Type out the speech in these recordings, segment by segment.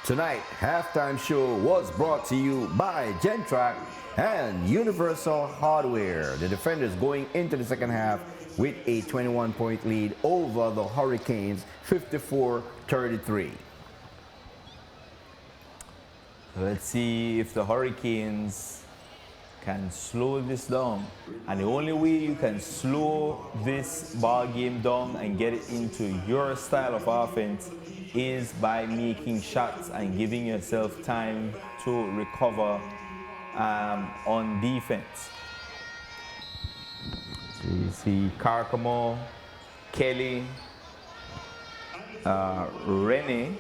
Tonight, halftime show was brought to you by Gentrack and Universal Hardware. The defenders going into the second half with a 21-point lead over the Hurricanes, 54-33. Let's see if the Hurricanes can slow this down. And the only way you can slow this ball game down and get it into your style of offense is by making shots and giving yourself time to recover on defense. So you see Carcamo, Kelly, Rene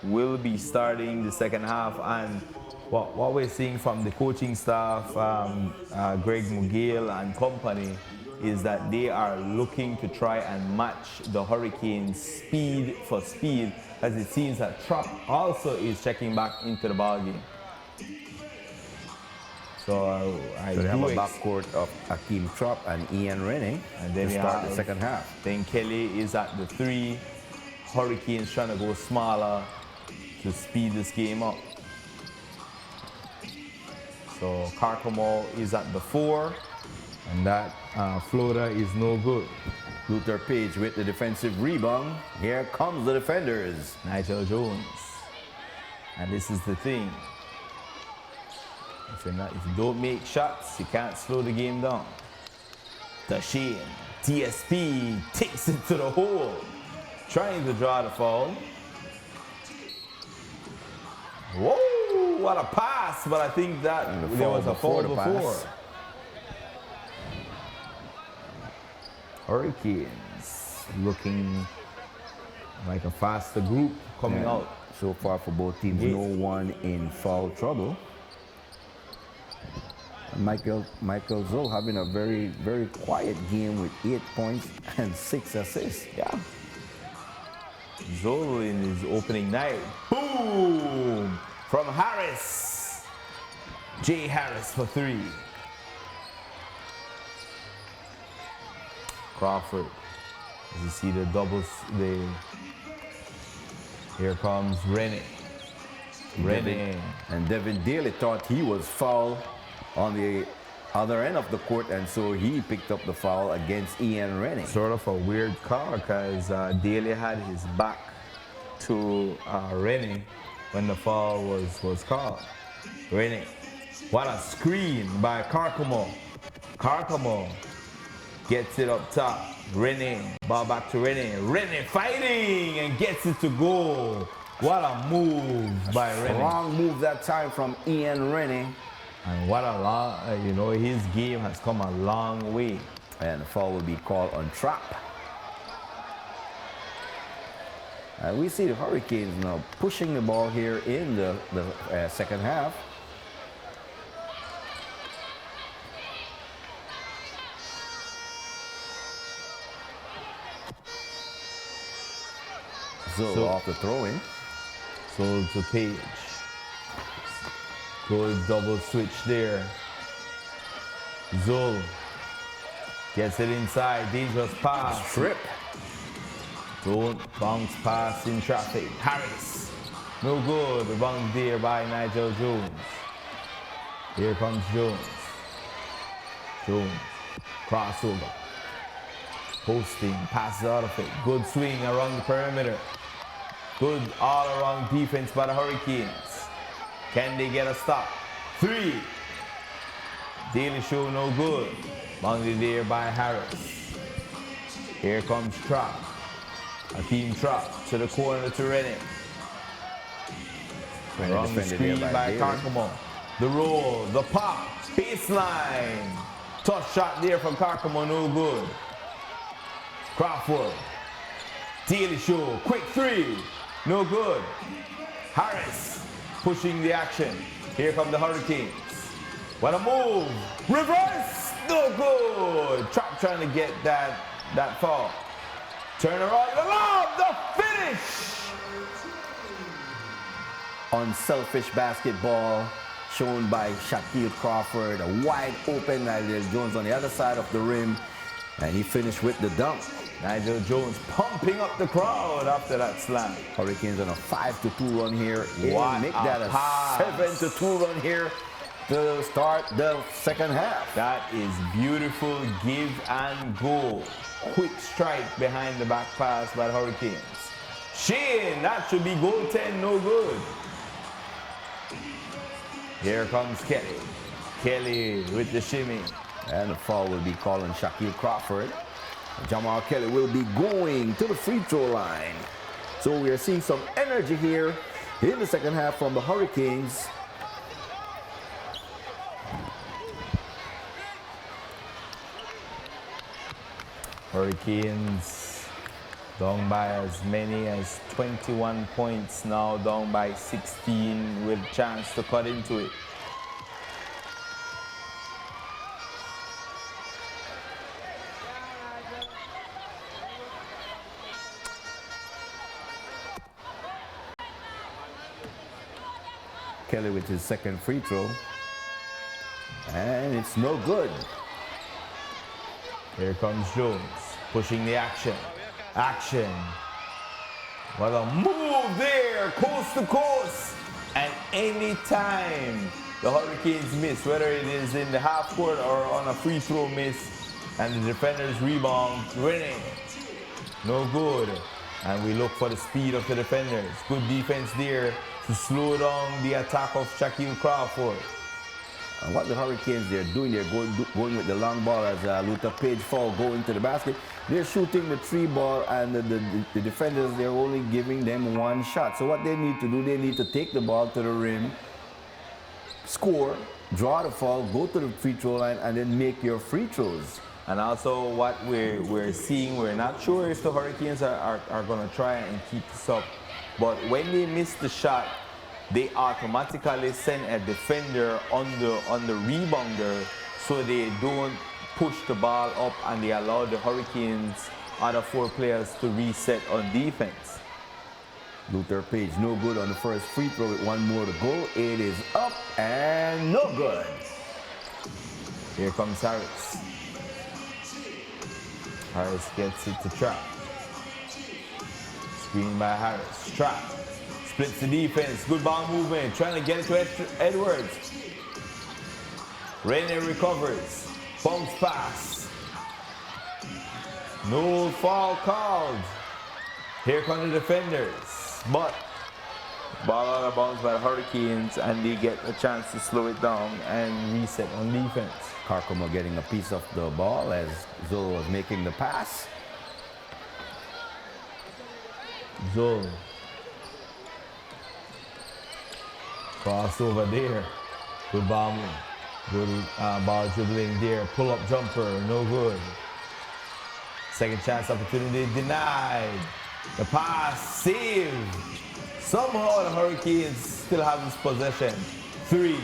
will be starting the second half, and what we're seeing from the coaching staff, Greg McGill and company, is that they are looking to try and match the Hurricanes speed for speed, as it seems that Trapp also is checking back into the ball game. So I So they have do a backcourt of Hakeem Trapp and Ian Rennie and then to start the second half. Then Kelly is at the 3. Hurricanes trying to go smaller to speed this game up. So Carcamo is at the 4, and that floater is no good. Luther Page with the defensive rebound. Here comes the defenders. Nigel Jones. And this is the thing. If you don't make shots, you can't slow the game down. Dashane, TSP takes it to the hole, trying to draw the foul. Whoa, what a pass, but I think that there was a foul before. Hurricanes looking like a faster group coming out. So far for both teams, no one in foul trouble. Michael Zoll having a very, very quiet game with 8 points and 6 assists. Yeah. Zoll in his opening night. Boom! From Harris. Jay Harris for 3. Crawford. As you see the doubles, here comes Rennie. And Devin Daly thought he was fouled on the other end of the court, and so he picked up the foul against Ian Rennie. Sort of a weird call, because Daly had his back to Rennie when the foul was called. Rennie, what a screen by Carcamo. Carcamo gets it up top. Rennie, ball back to Rennie. Rennie fighting and gets it to go. What a move by Rennie. Strong move that time from Ian Rennie. And what a long, his game has come a long way. And the foul will be called on Trapp. And we see the Hurricanes now pushing the ball here in the second half. So off the throw-in. So to Page. Good double switch there. Zoll gets it inside. Dangerous pass. Trip. Don't bounce pass in traffic. Harris. No good. The bounce there by Nigel Jones. Here comes Jones. Jones. Crossover. Posting. Passes out of it. Good swing around the perimeter. Good all-around defense by the Hurricanes. Can they get a stop? 3. Daly show no good. Bounded there by Harris. Here comes Trapp. Hakeem Trapp to the corner to Rennie. Wrong screen by Carcamo. The roll, the pop, baseline. Tough shot there from Carcamo, no good. Crawford. Daly show, quick 3. No good. Harris. Pushing the action. Here come the Hurricanes. What a move. Reverse. No good. Trapp trying to get that foul. Turn around. The finish. Unselfish basketball shown by Shaquille Crawford. A wide open Nigel Jones on the other side of the rim. And he finished with the dunk. Nigel Jones pumping up the crowd after that slam. Hurricanes on a 5-2 run here. What Make a that a pass. 7-2 run here to start the second half. That is beautiful give and go. Quick strike behind the back pass by the Hurricanes. Shane, that should be goal 10, no good. Here comes Kelly. Kelly with the shimmy. And the foul will be called on Shaquille Crawford. Jamal Kelly will be going to the free throw line. So we are seeing some energy here in the second half from the Hurricanes. Hurricanes down by as many as 21 points now, down by 16 with a chance to cut into it. Kelly with his second free throw. And it's no good. Here comes Jones, pushing the action. Action. What a move there, coast to coast. And any time the Hurricanes miss, whether it is in the half court or on a free throw miss, and the defenders rebound, winning. No good. And we look for the speed of the defenders. Good defense there to slow down the attack of Shaquille Crawford. And what the Hurricanes they're doing, they're going with the long ball as Luther Page fall going to the basket. They're shooting the three ball, and the defenders, they're only giving them one shot. So what they need to do, they need to take the ball to the rim, score, draw the foul, go to the free throw line, and then make your free throws. And also what we're seeing, we're not sure if the Hurricanes are going to try and keep this up. But when they miss the shot, they automatically send a defender on the rebounder so they don't push the ball up and they allow the Hurricanes other four players to reset on defense. Luther Page no good on the first free throw with one more to go. It is up and no good. Here comes Harris. Harris gets it to Trap. Screen by Harris. Trap. Splits the defense. Good ball movement. Trying to get it to Edwards. Rene recovers. Bounce pass. No foul called. Here come the defenders. But ball out of bounds by the Hurricanes, and they get a chance to slow it down and reset on defense. Carcoma getting a piece of the ball as Zoe was making the pass. Zoe. Crossover there. Good ball. Good ball dribbling there. Pull up jumper. No good. Second chance opportunity denied. The pass saved. Somehow the Hurricanes still have this possession. Three.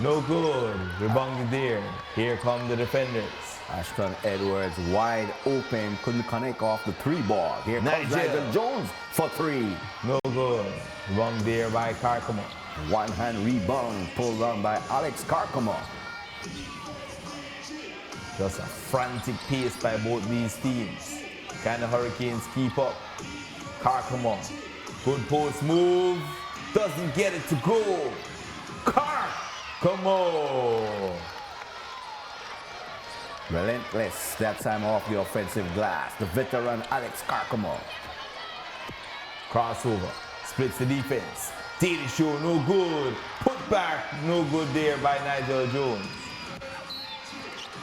No good. Rebounded there. Here come the defenders. Ashton Edwards wide open. Couldn't connect off the three ball. Here comes Nigel Jones for three. No good. Wrong there by Carcoma. One hand rebound pulled down by Alex Carcoma. Just a frantic pace by both these teams. Can the Hurricanes keep up? Carcoma. Good post move. Doesn't get it to go. Carcoma. Relentless that time off the offensive glass. The veteran Alex Carcoma. Crossover. Splits the defense. Daily show, no good. Put back, no good there by Nigel Jones.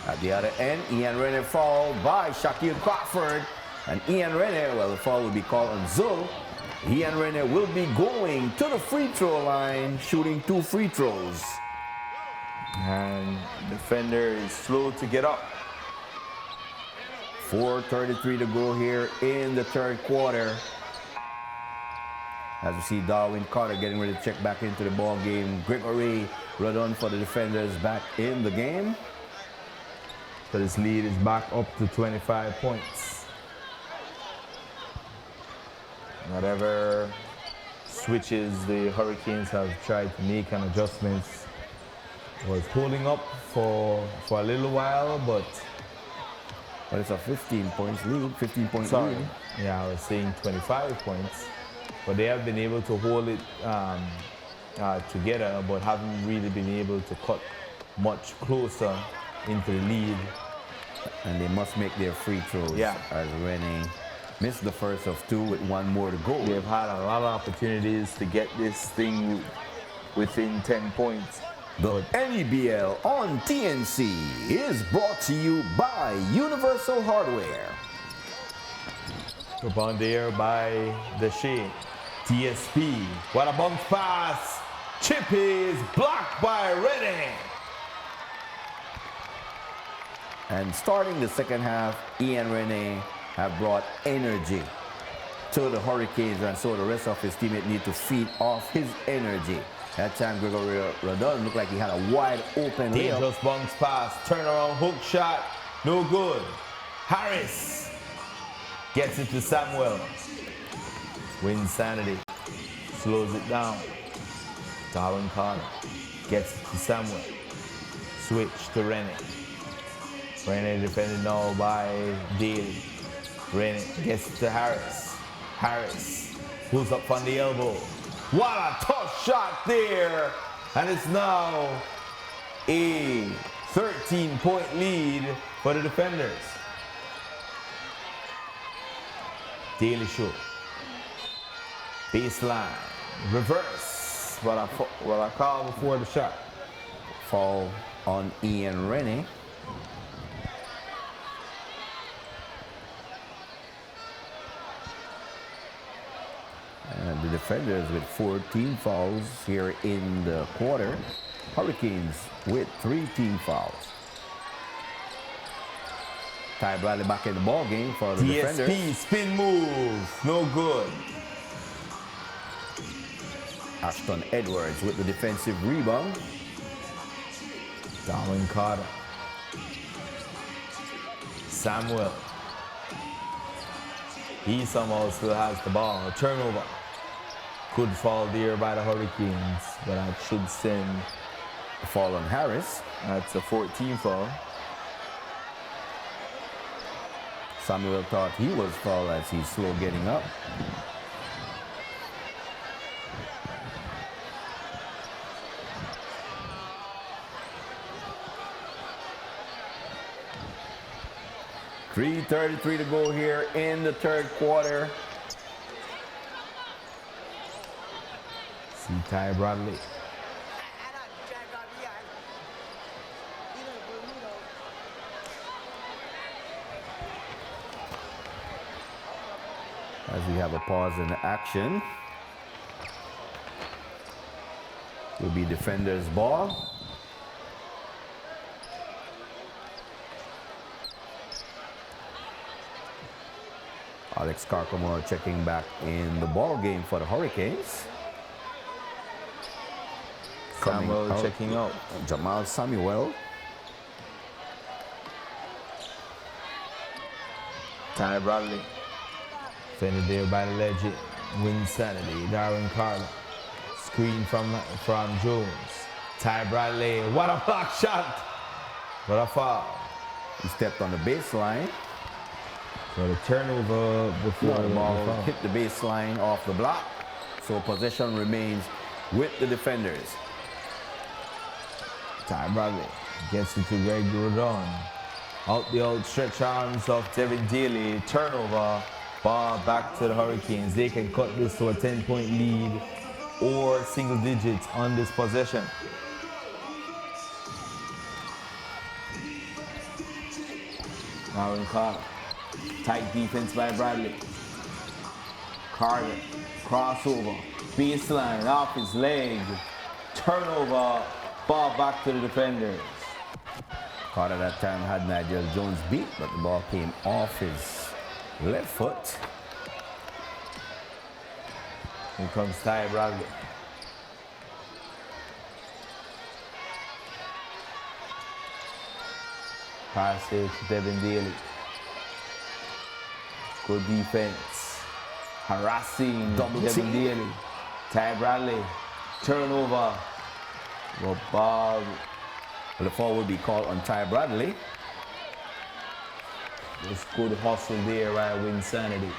At the other end, Ian Rene fouled by Shaquille Crawford. And Ian Rene, well, the foul will be called on Zul. Ian Rene will be going to the free throw line, shooting 2 free throws. And the defender is slow to get up. 4:33 to go here in the third quarter. As we see Darwin Carter getting ready to check back into the ball game. Gregory Rodon for the defenders back in the game. So this lead is back up to 25 points. Whatever switches the Hurricanes have tried to make and adjustments was holding up for a little while, but But it's a 15 points lead, 15-point Sorry. lead. Yeah, I was saying 25 points. But they have been able to hold it together, but haven't really been able to cut much closer into the lead. And they must make their free throws. Yeah. As Rennie missed the first of two with one more to go. They've had a lot of opportunities to get this thing within 10 points. The NEBL on TNC is brought to you by Universal Hardware. Up on there by the Shea. TSP. What a bounce pass. Chip is blocked by Rennie. And starting the second half, Ian Rennie have brought energy to the Hurricanes, and so the rest of his teammates need to feed off his energy. That time, Gregory Rodon looked like he had a wide open layup. Dangerous bounce pass. Turnaround hook shot. No good. Harris gets it to Samuel. Winsanity slows it down. Darwin Carter gets it to Samuel. Switch to Rennie. Rennie defended now by Daly. Rennie gets it to Harris. Harris pulls up on the elbow. What a tough shot there. And it's now a 13-point lead for the defenders. Daly Show. Baseline. Reverse. What I called before the shot. Foul on Ian Rennie. And the defenders with 14 fouls here in the quarter. Hurricanes with 3 team fouls. Ty Bradley back in the ball game for the defenders. TSP spin move. No good. Ashton Edwards with the defensive rebound. Darwin Carter. Samuel. He somehow still has the ball. A turnover. Good fall there by the Hurricanes, but that should send A fall on Harris. That's a 14 foul. Samuel thought he was fouled as he's slow getting up. .333 to go here in the third quarter. See Ty Bradley. As we have a pause in the action. Will be defender's ball. Alex Carcamore checking back in the ball game for the Hurricanes. Samuel checking out. Jamal Samuel. Ty Bradley. Defended there by the legend. Winsanity. Darwin Carter. Screen from Jones. Ty Bradley. What a block shot. What a foul. He stepped on the baseline. So the turnover before The ball foul. hit the baseline off the block. So possession remains with the defenders. Ty Bradley gets it to Greg Rodon. Out the outstretched arms of Devin Daly. Turnover. Ball back to the Hurricanes. They can cut this to a 10-point lead or single digits on this possession. Darwin Carter. Tight defense by Bradley. Carter. Crossover. Baseline off his leg. Turnover. Ball back to the defenders. Carter that time had Nigel Jones beat, but the ball came off his left foot. Here comes Ty Bradley. Pass it to Devin Daly. Good defense. Harassing Double Devin team. Daly. Ty Bradley. Turnover. Well, ball. The foul will be called on Ty Bradley. Just good hustle there by Winsanity.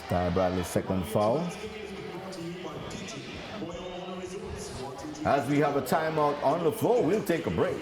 Star Bradley's second foul. As we have a timeout on the floor, we'll take a break.